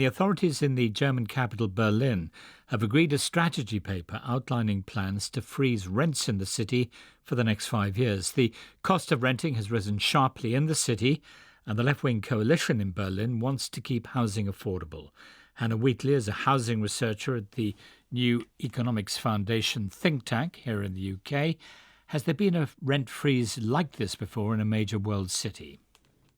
The authorities in the German capital Berlin have agreed a strategy paper outlining plans to freeze rents in the city for the next 5 years. The cost of renting has risen sharply in the city, and the left-wing coalition in Berlin wants to keep housing affordable. Hanna Wheatley is a housing researcher at the New Economics Foundation think tank here in the UK. Has there been a rent freeze like this before in a major world city?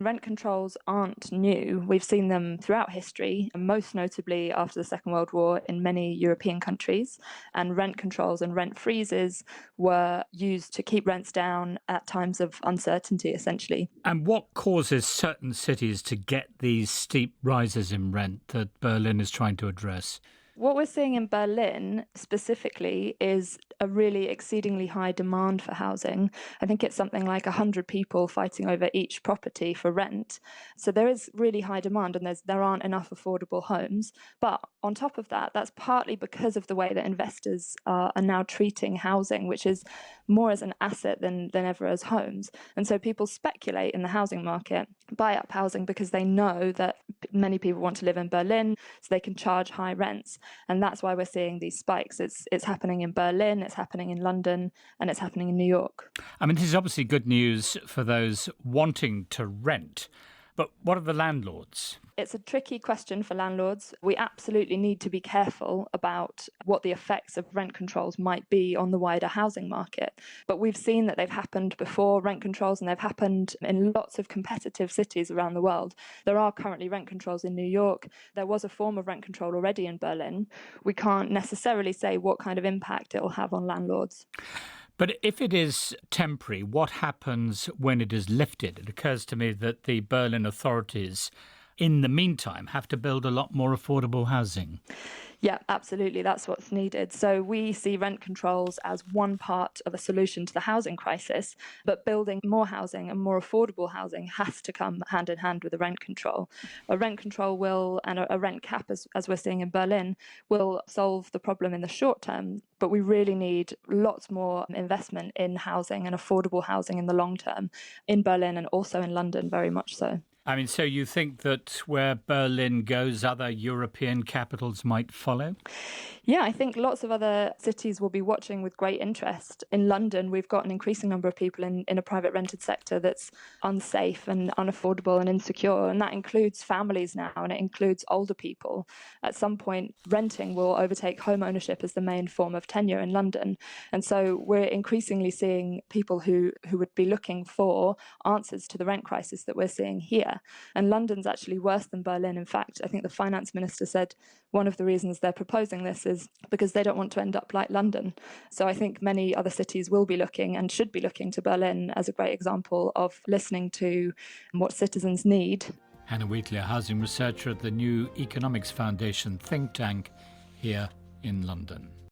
Rent controls aren't new. We've seen them throughout history, and most notably after the Second World War in many European countries. And rent controls and rent freezes were used to keep rents down at times of uncertainty, essentially. And what causes certain cities to get these steep rises in rent that Berlin is trying to address? What we're seeing in Berlin specifically is a really exceedingly high demand for housing. I think it's something like 100 people fighting over each property for rent. So there is really high demand, and there aren't enough affordable homes. But on top of that, that's partly because of the way that investors are now treating housing, which is more as an asset than ever as homes. And so people speculate in the housing market, buy up housing because they know that many people want to live in Berlin, so they can charge high rents. And that's why we're seeing these spikes. It's happening in Berlin, it's happening in London, and it's happening in New York. I mean, this is obviously good news for those wanting to rent. But what of the landlords? It's a tricky question for landlords. We absolutely need to be careful about what the effects of rent controls might be on the wider housing market. But we've seen that they've happened before, rent controls, and they've happened in lots of competitive cities around the world. There are currently rent controls in New York. There was a form of rent control already in Berlin. We can't necessarily say what kind of impact it will have on landlords. But if it is temporary, what happens when it is lifted? It occurs to me that the Berlin authorities, in the meantime, have to build a lot more affordable housing. Yeah, absolutely. That's what's needed. So we see rent controls as one part of a solution to the housing crisis, but building more housing and more affordable housing has to come hand in hand with a rent control. A rent control will, and a rent cap, as we're seeing in Berlin, will solve the problem in the short term. But we really need lots more investment in housing and affordable housing in the long term, in Berlin and also in London, very much so. I mean, so you think that where Berlin goes, other European capitals might follow? Yeah, I think lots of other cities will be watching with great interest. In London, we've got an increasing number of people in a private rented sector that's unsafe and unaffordable and insecure. And that includes families now, and it includes older people. At some point, renting will overtake home ownership as the main form of tenure in London. And so we're increasingly seeing people who would be looking for answers to the rent crisis that we're seeing here. And London's actually worse than Berlin. In fact, I think the finance minister said one of the reasons they're proposing this is because they don't want to end up like London. So I think many other cities will be looking and should be looking to Berlin as a great example of listening to what citizens need. Hanna Wheatley, a housing researcher at the New Economics Foundation think tank here in London.